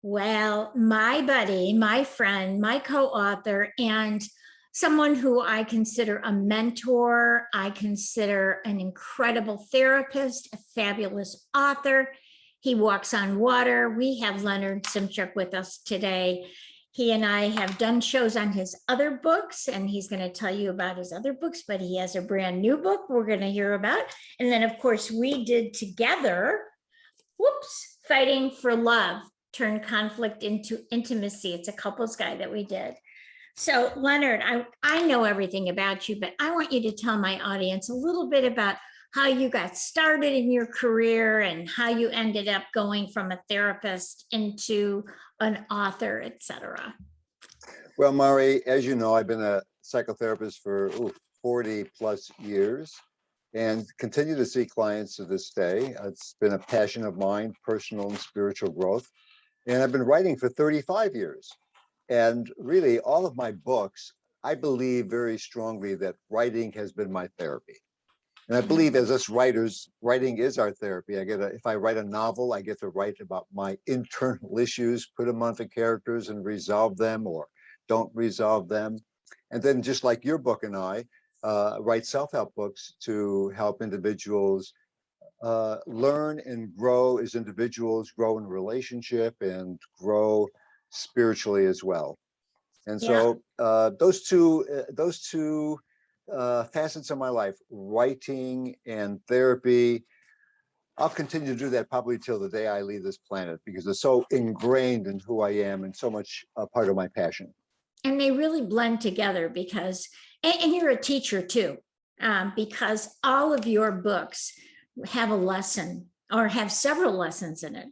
Well, my buddy, my friend, my co-author, and someone who I consider a mentor, I consider an incredible therapist, a fabulous author. He walks on water. We have Leonard Szymczak with us today. He and I have done shows on his other books, and he's going to tell you about his other books, but he has a brand new book we're going to hear about. And then, of course, we did together, Fighting for Love, Turn Conflict into Intimacy. It's a couples guide that we did. So Leonard, I know everything about you, but I want you to tell my audience a little bit about how you got started in your career and how you ended up going from a therapist into an author, etc. Well, Mari, as you know, I've been a psychotherapist for 40 plus years and continue to see clients to this day. It's been a passion of mine, personal and spiritual growth. And I've been writing for 35 years. And really, all of my books, I believe very strongly that writing has been my therapy. And I believe as us writers, writing is our therapy. If I write a novel, I get to write about my internal issues, put them onto characters and resolve them or don't resolve them. And then just like your book and I, write self-help books to help individuals learn and grow as individuals, grow in relationship and grow spiritually as well. And so those two facets of my life, writing and therapy, I'll continue to do that probably till the day I leave this planet because it's so ingrained in who I am and so much a part of my passion. And they really blend together because, and you're a teacher too, because all of your books have a lesson or have several lessons in it.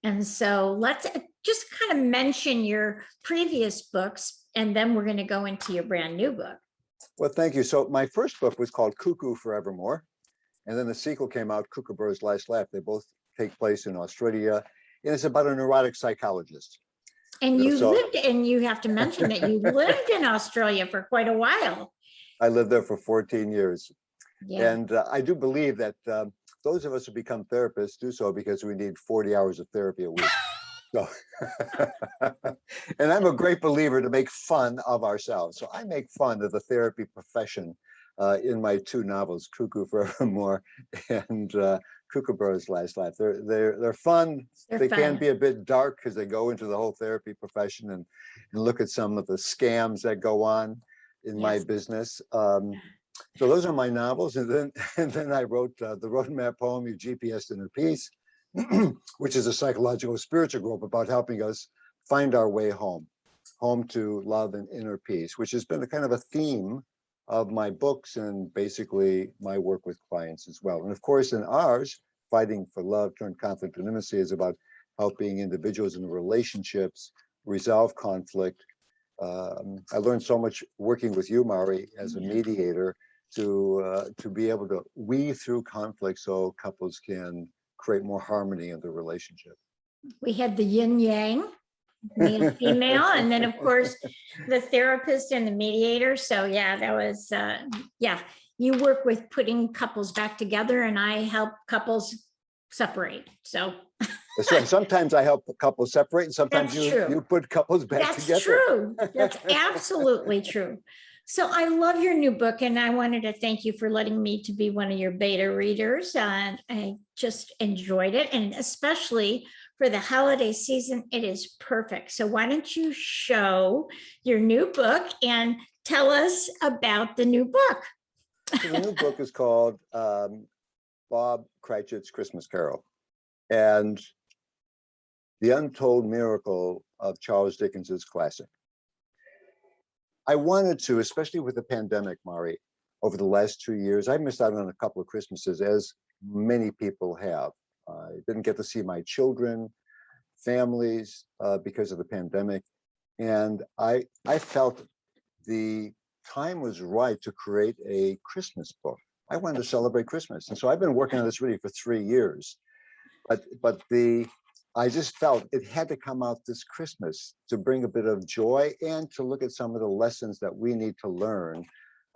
And so let's just kind of mention your previous books, and then we're going to go into your brand new book. Well, thank you. So my first book was called Cuckoo Forevermore. And then the sequel came out, Kookaburra's Last Laugh. They both take place in Australia. And it's about a neurotic psychologist. And you lived, and you have to mention that you lived in Australia for quite a while. I lived there for 14 years. Yeah. And I do believe that those of us who become therapists do so because we need 40 hours of therapy a week. So, and I'm a great believer to make fun of ourselves. So I make fun of the therapy profession in my two novels, Cuckoo Forevermore and Kookaburra's Last Laugh. They're fun. They can be a bit dark because they go into the whole therapy profession and look at some of the scams that go on in my business. So those are my novels, and then I wrote the roadmap poem, Your GPS Inner Peace, which is a psychological spiritual group about helping us find our way home to love and inner peace, which has been a kind of a theme of my books and basically my work with clients as well. And of course, in ours, Fighting for Love, Turn Conflict into Intimacy is about helping individuals in relationships resolve conflict. I learned so much working with you, Mari, as a mediator to be able to weave through conflict so couples can create more harmony in the relationship. We had the yin yang, male, female, and then of course the therapist and the mediator. So yeah, that was you work with putting couples back together, and I help couples separate. So that's right. Sometimes I help couples separate, and sometimes you put couples back together. That's true. That's absolutely true. So I love your new book, and I wanted to thank you for letting me to be one of your beta readers. And I just enjoyed it, and especially for the holiday season, it is perfect. So why don't you show your new book and tell us about the new book? So the new book is called Bob Cratchit's Christmas Carol, and the untold miracle of Charles Dickens's classic. I wanted to, especially with the pandemic, Mari, over the last 2 years, I missed out on a couple of Christmases, as many people have. I didn't get to see my children, families, because of the pandemic. And I felt the time was right to create a Christmas book. I wanted to celebrate Christmas. And so I've been working on this really for 3 years. But I just felt it had to come out this Christmas to bring a bit of joy and to look at some of the lessons that we need to learn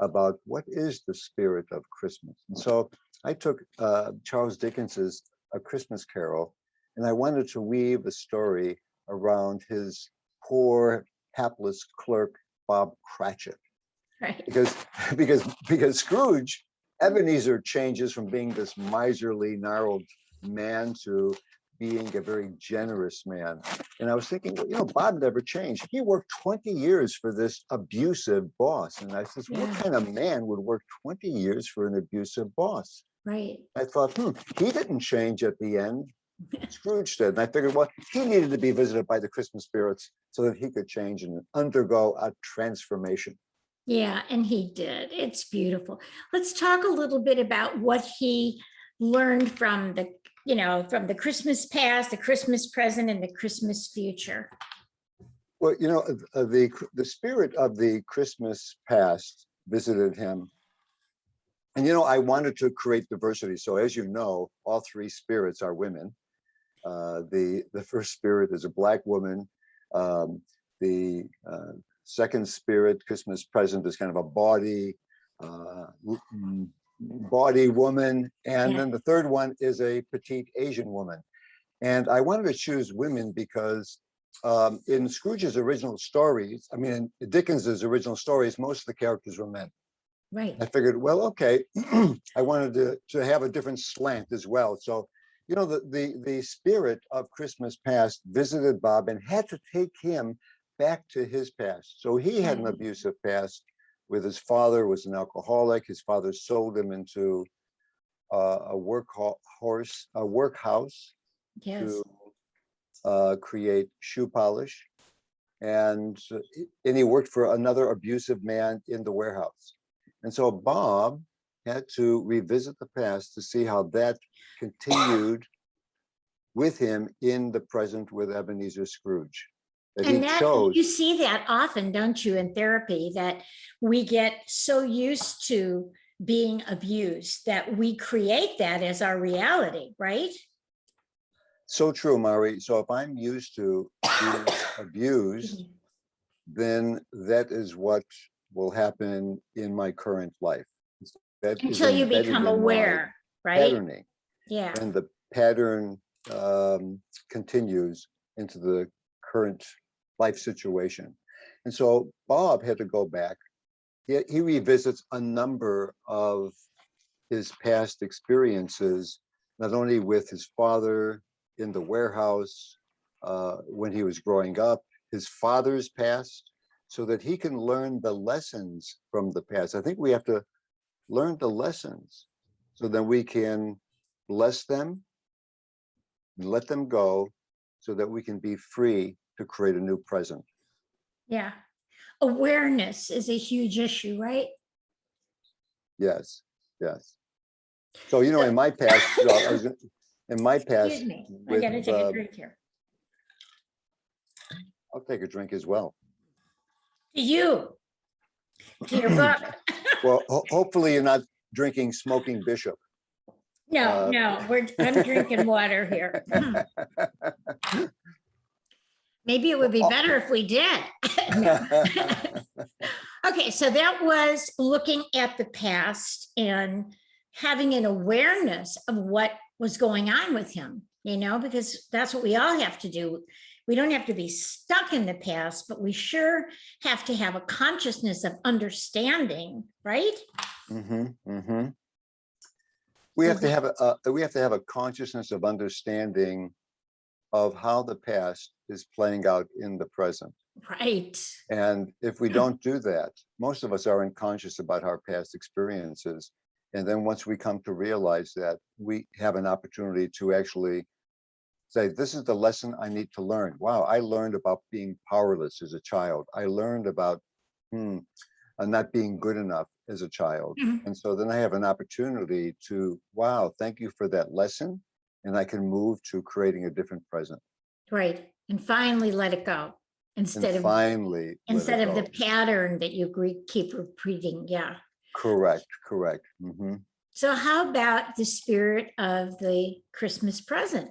about what is the spirit of Christmas. And so I took Charles Dickens's A Christmas Carol, and I wanted to weave the story around his poor, hapless clerk, Bob Cratchit. Right. Because Scrooge, Ebenezer changes from being this miserly, gnarled man to being a very generous man. And I was thinking, well, Bob never changed. He worked 20 years for this abusive boss. And I said, what kind of man would work 20 years for an abusive boss? Right. I thought, he didn't change at the end. Scrooge did. And I figured, well, he needed to be visited by the Christmas spirits so that he could change and undergo a transformation. Yeah, and he did. It's beautiful. Let's talk a little bit about what he learned from the Christmas past, the Christmas present, and the Christmas future. Well, the spirit of the Christmas past visited him. And, I wanted to create diversity. So as you know, all three spirits are women. The first spirit is a Black woman. The second spirit, Christmas present, is kind of a body woman. And then the third one is a petite Asian woman. And I wanted to choose women because in Scrooge's original stories, in Dickens's original stories, most of the characters were men. Right. I figured, well, okay, I wanted to have a different slant as well. So, the spirit of Christmas past visited Bob and had to take him back to his past. So he had an abusive past with his father was an alcoholic. His father sold him into a workhouse Yes. to create shoe polish. And he worked for another abusive man in the warehouse. And so Bob had to revisit the past to see how that continued with him in the present with Ebenezer Scrooge. And that you see that often, don't you, in therapy, that we get so used to being abused that we create that as our reality, right? So true, Mari. So if I'm used to being abused, then that is what will happen in my current life. That until you become aware, right? Patterning. Yeah. And the pattern continues into the current life situation. And so Bob had to go back. He revisits a number of his past experiences, not only with his father in the warehouse when he was growing up, his father's past, so that he can learn the lessons from the past. I think we have to learn the lessons so that we can bless them, let them go, so that we can be free to create a new present. Yeah. Awareness is a huge issue, right? Yes, yes. So, in my past, Excuse me, I gotta take a drink here. I'll take a drink as well. To you, to your book. Well, hopefully you're not drinking Smoking Bishop. No, I'm drinking water here. Maybe it would be better if we did. Okay, so that was looking at the past and having an awareness of what was going on with him, because that's what we all have to do. We don't have to be stuck in the past, but we sure have to have a consciousness of understanding, right? Mm-hmm, mm-hmm. We have to have a consciousness of understanding of how the past is playing out in the present. Right. And if we don't do that, most of us are unconscious about our past experiences. And then once we come to realize that, we have an opportunity to actually say, this is the lesson I need to learn. Wow, I learned about being powerless as a child. I learned about not being good enough as a child. Mhm. And so then I have an opportunity to, wow, thank you for that lesson. And I can move to creating a different present. Right. And finally let it go instead of the pattern that you keep repeating. Yeah. Correct. Mm-hmm. So how about the spirit of the Christmas present?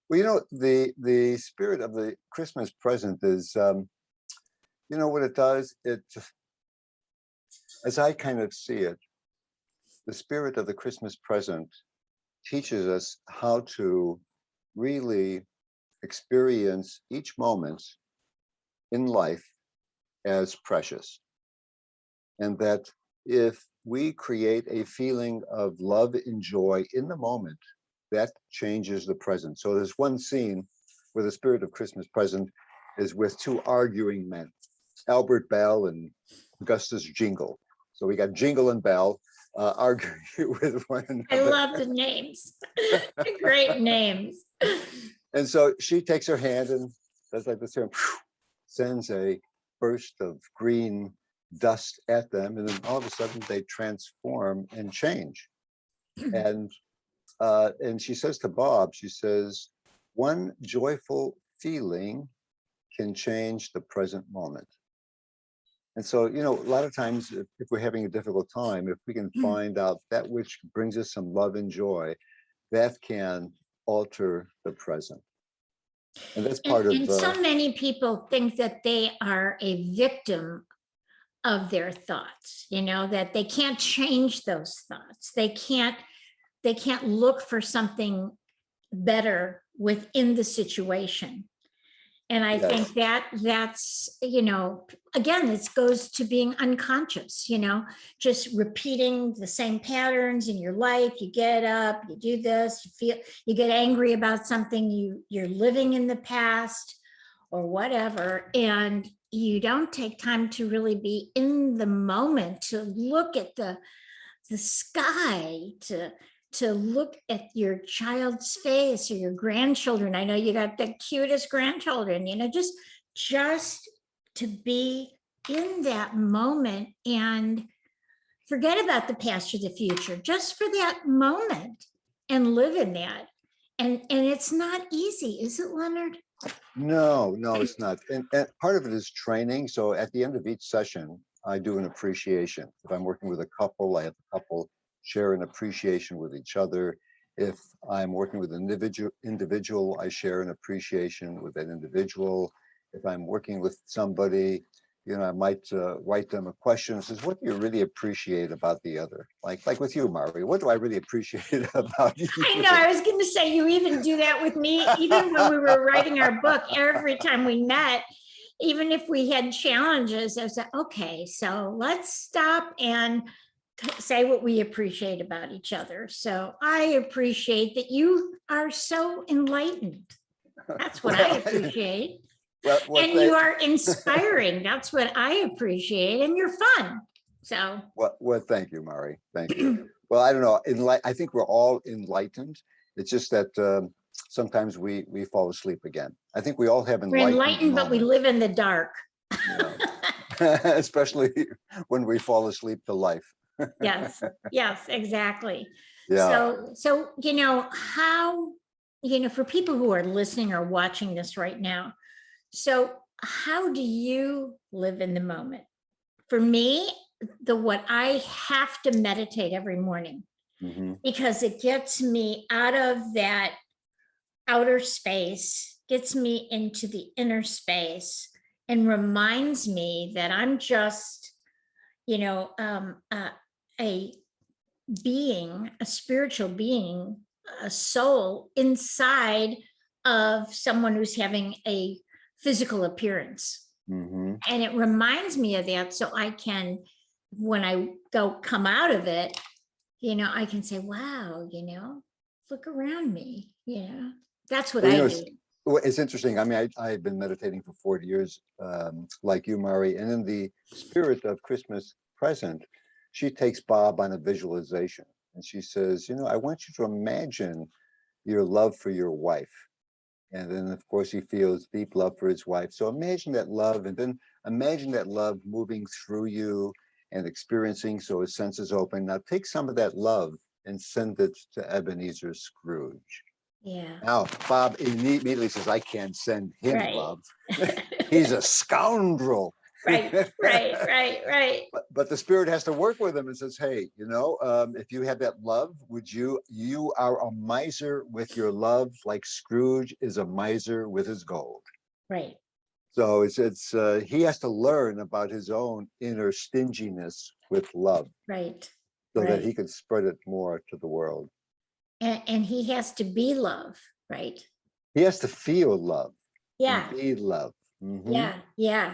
Well, the spirit of the Christmas present is, what it does? As I kind of see it, the spirit of the Christmas present teaches us how to really experience each moment in life as precious. And that if we create a feeling of love and joy in the moment, that changes the present. So there's one scene where the spirit of Christmas present is with two arguing men, Albert Bell and Augustus Jingle. So we got Jingle and Bell arguing with one I another. love the names. Great names. And so she takes her hand and does like this, sends a burst of green dust at them, and then all of a sudden they transform and change. And she says to Bob, she says, one joyful feeling can change the present moment. And so, you know, a lot of times if we're having a difficult time, if we can find out that which brings us some love and joy, that can alter the present. And that's part And of so many people think that they are a victim of their thoughts, you know, that they can't change those thoughts. They can't look for something better within the situation. And I think that's, you know, again, this goes to being unconscious, you know, just repeating the same patterns in your life. You get up, you do this, you get angry about something, you're living in the past or whatever. And you don't take time to really be in the moment, to look at the sky, to look at your child's face or your grandchildren. I know you got the cutest grandchildren, you know, just to be in that moment and forget about the past or the future, just for that moment, and live in that. And it's not easy, is it, Leonard? No, it's not. And part of it is training. So at the end of each session, I do an appreciation. If I'm working with a couple, I have a couple share an appreciation with each other. If I'm working with an individual, I share an appreciation with that individual. If I'm working with somebody, you know, I might write them a question that says, what do you really appreciate about the other? Like with you, Mari, what do I really appreciate about you? I know, I was going to say, you even do that with me. Even when we were writing our book, every time we met, even if we had challenges, I was like, okay, so let's stop and say what we appreciate about each other. So I appreciate that you are so enlightened. That's what I appreciate. And you are inspiring. That's what I appreciate. And you're fun. So. Well, thank you, Mari. Thank you. Well, I don't know. I think we're all enlightened. It's just that sometimes we fall asleep again. I think we all have enlightened. We're enlightened, but we live in the dark. Yeah. Especially when we fall asleep to life. Yes, exactly. Yeah. So, you know, how, you know, for people who are listening or watching this right now, so how do you live in the moment? For me, what I have to meditate every morning, because it gets me out of that outer space, gets me into the inner space, and reminds me that I'm just, you know, a being, a spiritual being, a soul inside of someone who's having a physical appearance. And it reminds me of that, so I can, when I come out of it, you know, I can say, wow, you know, look around me, you know, that's what I do. It's interesting. I mean, I've been meditating for 40 years, like you, Mari, and in the spirit of Christmas present, she takes Bob on a visualization and she says, you know, I want you to imagine your love for your wife. And then, of course, he feels deep love for his wife. So imagine that love, and then imagine that love moving through you and experiencing, so his senses open. Now take some of that love and send it to Ebenezer Scrooge. Yeah. Now, Bob immediately says, I can't send him love. He's a scoundrel. Right. But the spirit has to work with him and says, hey, you know, if you have that love, you are a miser with your love, like Scrooge is a miser with his gold. Right. So he has to learn about his own inner stinginess with love. Right. So that he can spread it more to the world. And he has to be love, right? He has to feel love Yeah, and be love. yeah.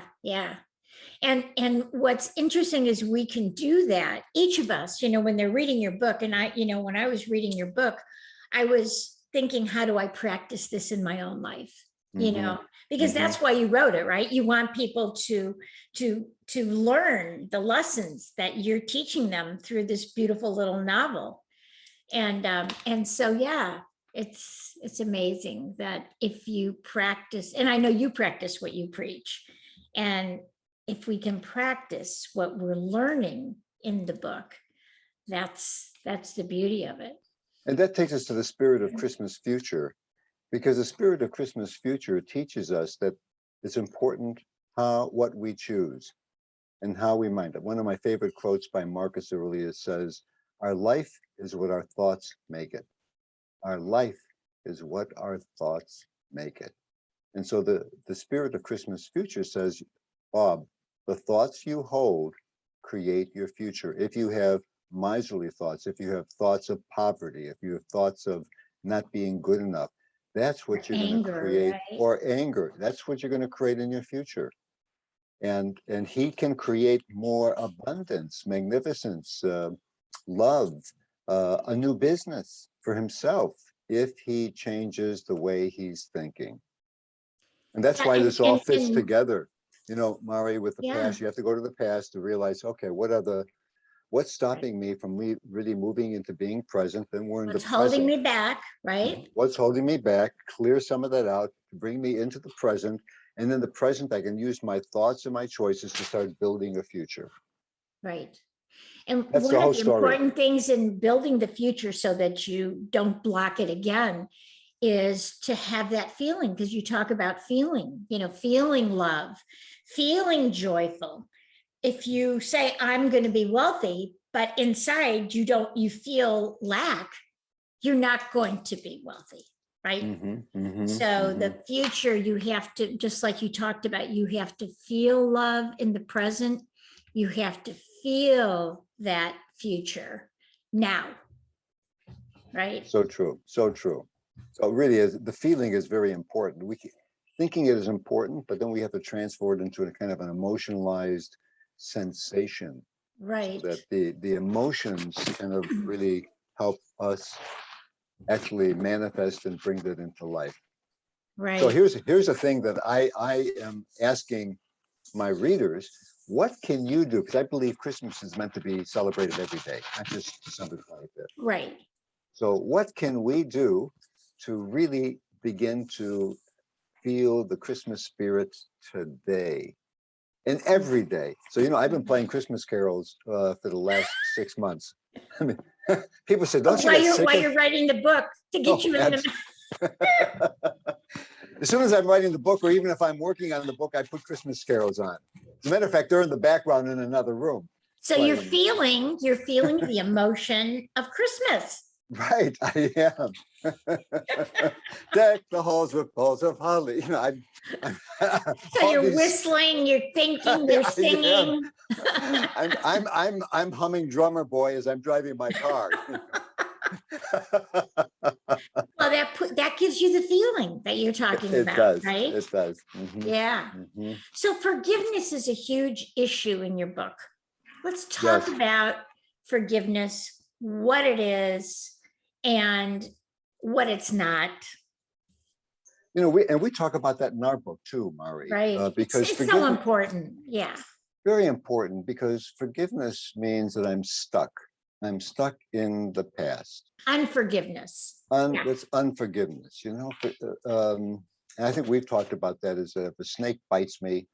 And what's interesting is we can do that, each of us, when they're reading your book. And when I was reading your book, I was thinking, how do I practice this in my own life? Because that's why you wrote it, right? You want people to learn the lessons that you're teaching them through this beautiful little novel. And so, yeah, it's amazing that if you practice, and I know you practice what you preach, and if we can practice what we're learning in the book, that's the beauty of it. And that takes us to the spirit of Christmas future, because the spirit of Christmas future teaches us that it's important what we choose and how we mind it. One of my favorite quotes by Marcus Aurelius says, "Our life is what our thoughts make it. Our life is what our thoughts make it." And so the spirit of Christmas future says, Bob, the thoughts you hold create your future. If you have miserly thoughts, if you have thoughts of poverty, if you have thoughts of not being good enough, that's what you're going to create, right? or anger. That's what you're going to create in your future. And he can create more abundance, magnificence, love, a new business for himself if he changes the way he's thinking. And that's why this all fits together. Mari, with the past, you have to go to the past to realize, okay, what's stopping me from really moving into being present? Then we're in the present. What's holding me back, right? What's holding me back? Clear some of that out, bring me into the present. And in the present, I can use my thoughts and my choices to start building a future. Right. And that's one the whole of the story. important things in building the future so that you don't block it again is to have that feeling, because you talk about feeling, feeling love, feeling joyful. If you say, I'm going to be wealthy, but inside you feel lack, you're not going to be wealthy, right? So the future, you have to, just like you talked about, you have to feel love in the present. You have to feel that future now, right? So true, so true. So it really is, the feeling is very important. Thinking it is important, but then we have to transfer it into a kind of an emotionalized sensation. Right. So that the emotions kind of really help us actually manifest and bring that into life. Right. So here's a thing that I am asking my readers, what can you do? Because I believe Christmas is meant to be celebrated every day, not just December 25th. Right. So what can we do to really begin to feel the Christmas spirit today and every day? So, I've been playing Christmas carols for the last 6 months. I mean, people say, don't you get sick while you're writing the book to get you in the... As soon as I'm writing the book, or even if I'm working on the book, I put Christmas carols on. As a matter of fact, they're in the background in another room. So you're feeling the emotion of Christmas. Right, I am. Deck the halls with balls of holly. So you're whistling, you're thinking, you're singing. I'm humming Drummer Boy as I'm driving my car. Well, that gives you the feeling that you're talking about, does, right? It does. Yeah. So forgiveness is a huge issue in your book. Let's talk about forgiveness, what it is, and what it's not. We talk about that in our book too, Mari. Right. Because it's so important. Yeah. Very important, because forgiveness means that I'm stuck. I'm stuck in the past. Unforgiveness. It's unforgiveness, and I think we've talked about that, is that if a snake bites me,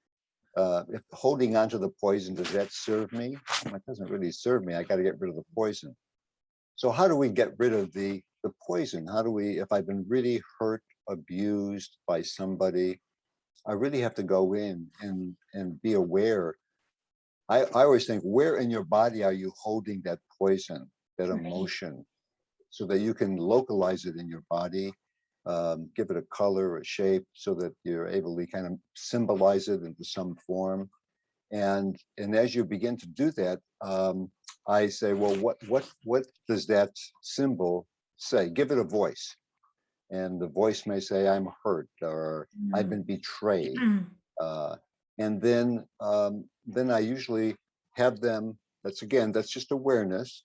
if holding on to the poison, does that serve me? It doesn't really serve me. I got to get rid of the poison. So how do we get rid of the poison? How do we, if I've been really hurt, abused by somebody, I really have to go in and be aware. I always think, where in your body are you holding that poison, that emotion, so that you can localize it in your body, give it a color, a shape, so that you're able to kind of symbolize it into some form. And as you begin to do that, I say, well, what does that symbol say? Give it a voice. And the voice may say, I'm hurt, or I've been betrayed. And then I usually have them, that's just awareness.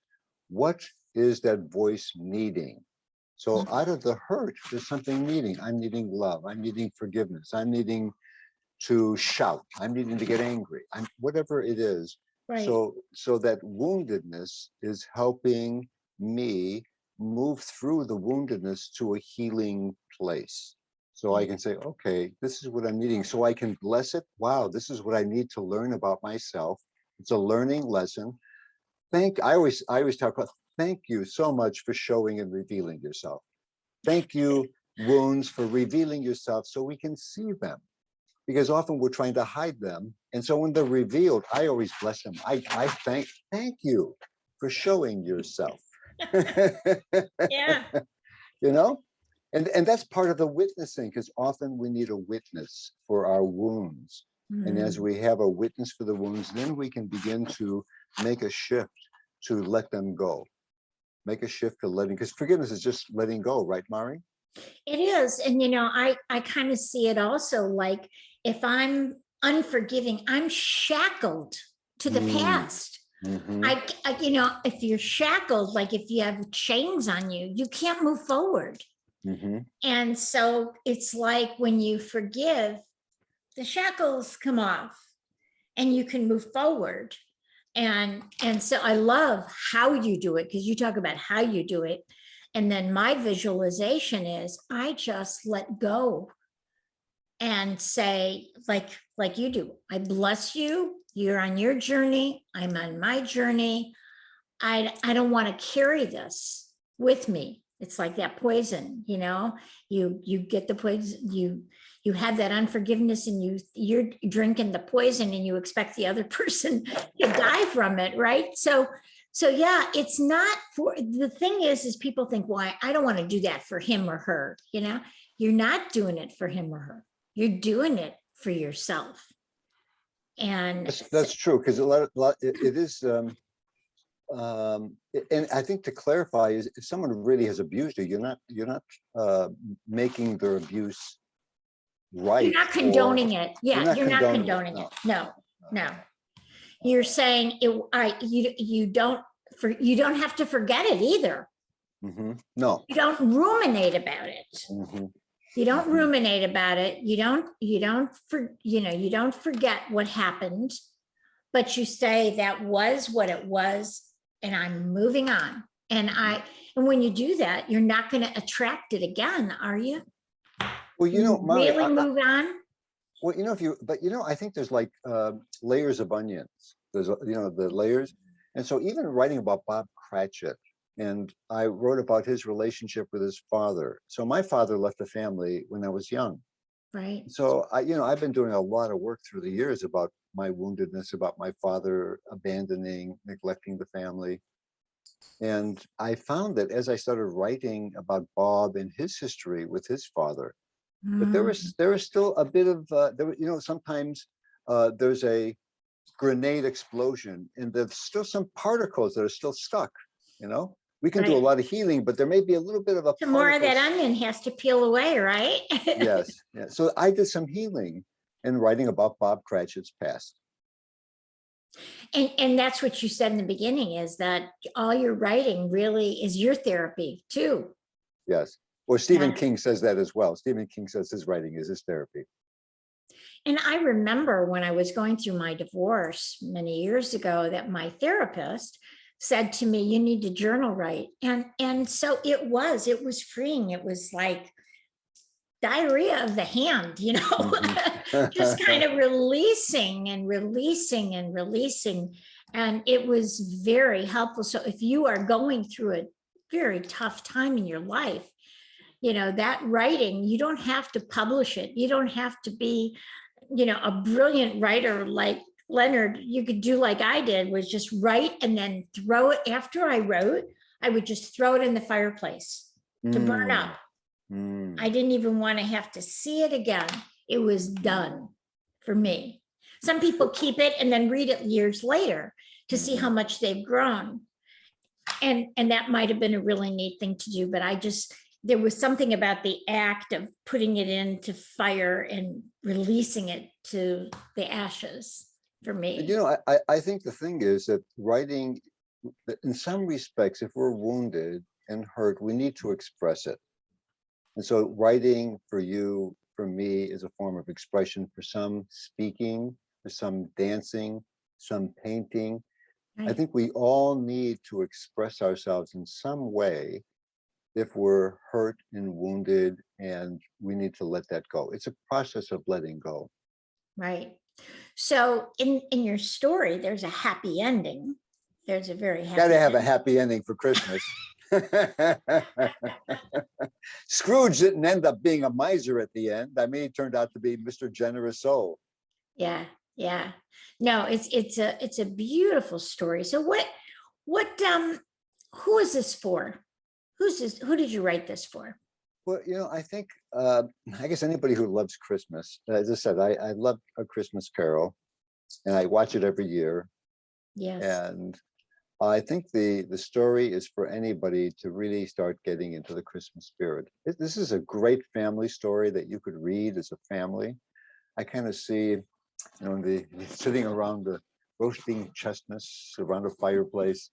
What is that voice needing? So out of the hurt, there's something needing. I'm needing love. I'm needing forgiveness. I'm needing to shout. I'm needing to get angry. Whatever it is. Right. So that woundedness is helping me move through the woundedness to a healing place. So I can say, okay, this is what I'm needing. So I can bless it. Wow, this is what I need to learn about myself. It's a learning lesson. I always talk about, thank you so much for showing and revealing yourself. Thank you, wounds, for revealing yourself so we can see them. Because often we're trying to hide them. And so when they're revealed, I always bless them. I thank you for showing yourself. Yeah. You know? And that's part of the witnessing, because often we need a witness for our wounds. And as we have a witness for the wounds, then we can begin to make a shift to let them go. Make a shift to letting, because forgiveness is just letting go, right, Mari? It is. And, I kind of see it also like if I'm unforgiving, I'm shackled to the past. If you're shackled, like if you have chains on you, you can't move forward. And so it's like when you forgive, the shackles come off and you can move forward. And so I love how you do it, because you talk about how you do it. And then my visualization is I just let go and say, like you do, I bless you. You're on your journey. I'm on my journey. I don't want to carry this with me. It's like that poison, you get the poison, you have that unforgiveness, and you're drinking the poison and you expect the other person to die from it, right? So yeah, it's not for, the thing is people think, well, I don't want to do that for him or her, you're not doing it for him or her. You're doing it for yourself. And that's true, because it is, and I think to clarify is, if someone really has abused you, you're not making their abuse right. You're not condoning it. Yeah, you're not condoning it. No. You're saying you don't have to forget it either. No. You don't ruminate about it. You don't ruminate about it. You don't forget what happened, but you say that was what it was, and I'm moving on. And when you do that, you're not going to attract it again, are you? Well, Mari, really move on. Well, I think there's like layers of onions. There's, the layers. And so even writing about Bob Cratchit, and I wrote about his relationship with his father. So my father left the family when I was young. Right. So I've been doing a lot of work through the years about my woundedness, about my father abandoning, neglecting the family. And I found that as I started writing about Bob and his history with his father, but there was still a bit of sometimes there's a grenade explosion, and there's still some particles that are still stuck. We can do a lot of healing, but there may be a little bit of a some more of that onion has to peel away, right? Yes. So I did some healing and writing about Bob Cratchit's past. And that's what you said in the beginning, is that all your writing really is your therapy too. Yes. Well, Stephen King says that as well. Stephen King says his writing is his therapy. And I remember when I was going through my divorce many years ago, that my therapist said to me, you need to journal write. And so it was freeing. It was like diarrhea of the hand, just kind of releasing and releasing and releasing. And it was very helpful. So if you are going through a very tough time in your life, that writing, you don't have to publish it. You don't have to be, a brilliant writer like Leonard. You could do like I did, was just write and then throw it. After I wrote, I would just throw it in the fireplace to burn up. I didn't even want to have to see it again. It was done for me. Some people keep it and then read it years later to see how much they've grown. And that might have been a really neat thing to do, but there was something about the act of putting it into fire and releasing it to the ashes for And, me. you know, I think the thing is that writing, in some respects, if we're wounded and hurt, we need to express it. And so writing for you, for me, is a form of expression. For some, speaking, for some, dancing, some painting. I Right. think we all need to express ourselves in some way if we're hurt and wounded, and we need to let that go. It's a process of letting go. Right. So in your story, there's a happy ending. There's a very happy Gotta have a ending. happy ending for Christmas. Scrooge didn't end up being a miser at the end. I mean, he turned out to be Mr. Generous Soul. Yeah, yeah. No, it's a beautiful story. So what who is this for? Who's this? Who did you write this for? Well, you know, I think, I guess anybody who loves Christmas, as I said, I love A Christmas Carol, and I watch it every year. Yes. And I think the story is for anybody to really start getting into the Christmas spirit. This is a great family story that you could read as a family. I kind of see, you know, the sitting around the roasting chestnuts around a fireplace.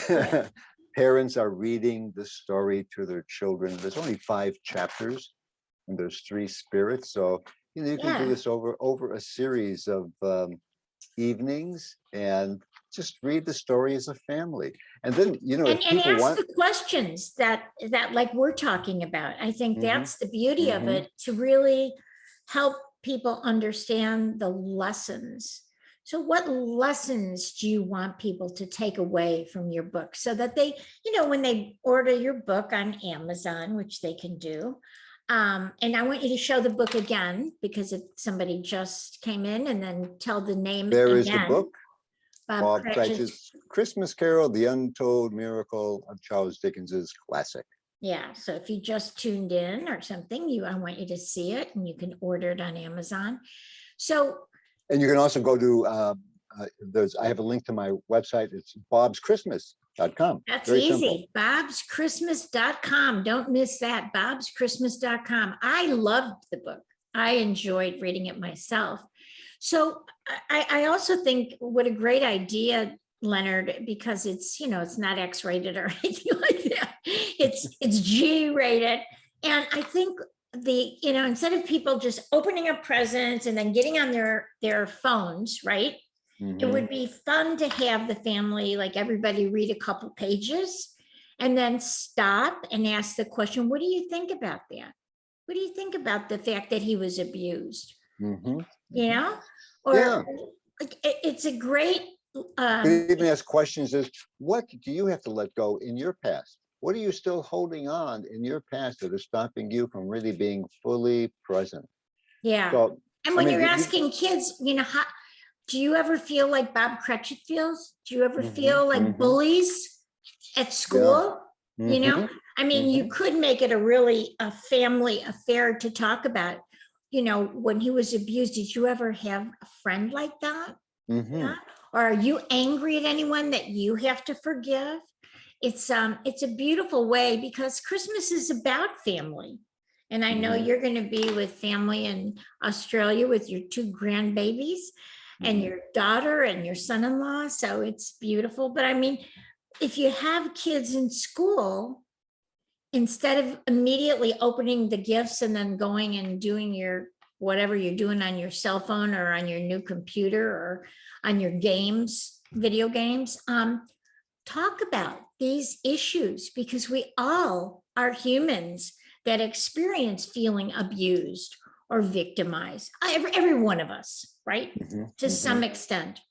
Yeah. Parents are reading the story to their children. There's only 5 chapters, and there's 3 spirits. So you know, you can do Yeah. this over a series of evenings, and just read the story as a family. And then, you know, if And people ask want, the questions that like we're talking about. I think Mhm, that's the beauty of mhm. it, to really help people understand the lessons. So what lessons do you want people to take away from your book, so that they, you know, when they order your book on Amazon, which they can do, and I want you to show the book again, because if somebody just came in, and then tell the name There is the again. book, Bob Bob Cratchit's. Cratchit's Christmas Carol, The Untold Miracle of Charles Dickens's classic. Yeah, so if you just tuned in or something, I want you to see it, and you can order it on Amazon. So And you can also go to, I have a link to my website. It's bobschristmas.com. that's Very easy. simple. bobschristmas.com. Don't miss that. bobschristmas.com. I loved the book. I enjoyed reading it myself. So I also think what a great idea, Leonard, because it's, you know, it's not X-rated or anything like that. It's G-rated. And I think you know, instead of people just opening up presents and then getting on their phones, right? It Mhm. would be fun to have the family, like everybody, read a couple pages and then stop and ask the question, what do you think about that? What do you think about the fact that he was abused? Mhm. You Mhm. know, Yeah. or it's a great, Could even ask questions as, what do you have to let go in your past? What are you still holding on in your past that is stopping you from really being fully present? yeah. So, And I when mean, you're asking kids, you know, do you ever feel like Bob Cratchit feels? Do you ever Mhm, feel like mhm. bullies at Yeah. school? You know, Mhm, I mean, you mhm. could make it a family affair to talk about. You know, when he was abused, did you ever have a friend like that? Yeah. Mhm. Or are you angry at anyone that you have to forgive? It's a beautiful way, because Christmas is about family. And I know Mhm. you're going to be with family in Australia with your 2 grandbabies and Mhm. your daughter and your son-in-law. So it's beautiful. But I mean, if you have kids in school, instead of immediately opening the gifts and then going and doing your whatever you're doing on your cell phone or on your new computer or on your games, video games, talk about these issues, because we all are humans that experience feeling abused or victimized. Every one of us, right? Mhm. To some Mhm. extent.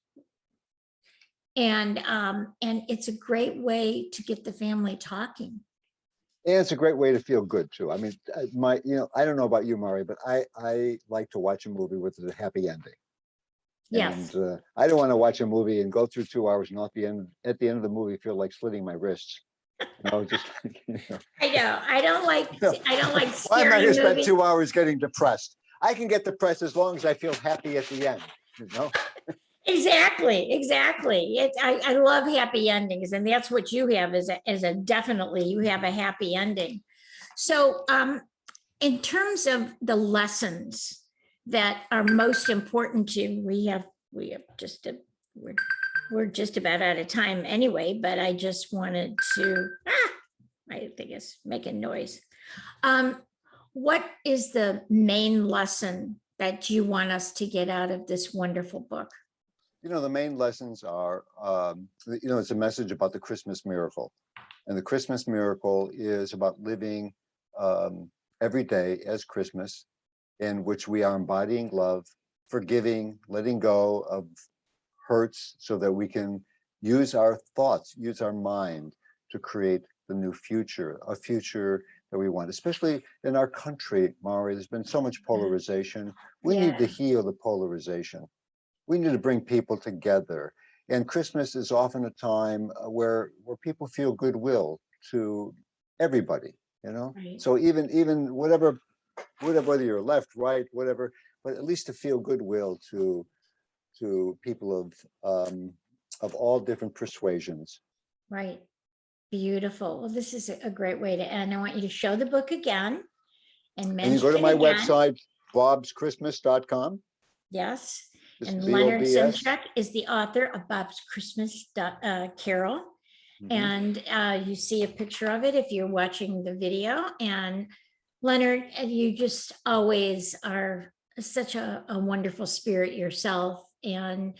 And it's a great way to get the family talking. And it's a great way to feel good too. I mean, you know, I don't know about you, Mari, but I like to watch a movie with a happy ending. Yes. And I don't want to watch a movie and go through 2 hours and at the end of the movie feel like slitting my wrists. You know, just you know, I know. I don't like why am I scary going to spend movies. 2 hours getting depressed? I can get depressed as long as I feel happy at the end. You know. Exactly. I love happy endings, and that's what you have, is a definitely, you have a happy ending. So in terms of the lessons that are most important to you, we're just about out of time anyway, but I just wanted to, I think it's making noise. What is the main lesson that you want us to get out of this wonderful book? The main lessons are, it's a message about the Christmas miracle. And the Christmas miracle is about living every day as Christmas, in which we are embodying love, forgiving, letting go of hurts so that we can use our thoughts, use our mind to create the new future, a future that we want, especially in our country, Mari. There's been so much polarization. We need to heal the polarization. We need to bring people together. And Christmas is often a time where people feel goodwill to everybody, Right. So even whether you're left, right, whatever, but at least to feel goodwill to people of all different persuasions. Right. Beautiful. Well, this is a great way to end. I want you to show the book again and mention And you go to it my again. website, bobschristmas.com. Yes. Just And Leonard VOBS. Szymczak is the author of Bob's Christmas Carol. And you see a picture of it if you're watching the video. And Leonard, you just always are such a wonderful spirit yourself. And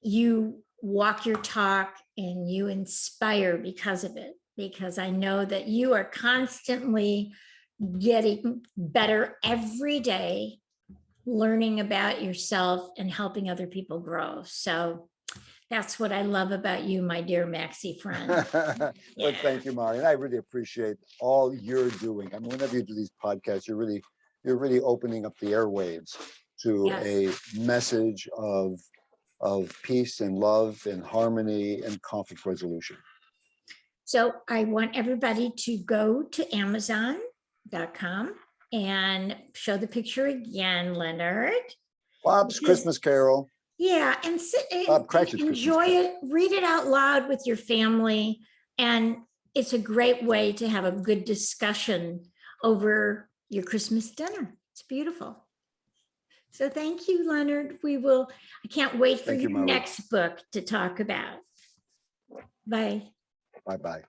you walk your talk and you inspire because of it, because I know that you are constantly getting better every day, learning about yourself and helping other people grow. So that's what I love about you, my dear Maxie friend. Well, thank you, Mari. And I really appreciate all you're doing. I mean, whenever you do these podcasts, you're really opening up the airwaves to a message of peace and love and harmony and conflict resolution. So I want everybody to go to Amazon.com and show the picture again, Leonard. Bob's Christmas Carol. Yeah, and sit and enjoy it, read it out loud with your family. And it's a great way to have a good discussion over your Christmas dinner. It's beautiful. So thank you, Leonard. I can't wait for your next book to talk about. Bye. Bye-bye.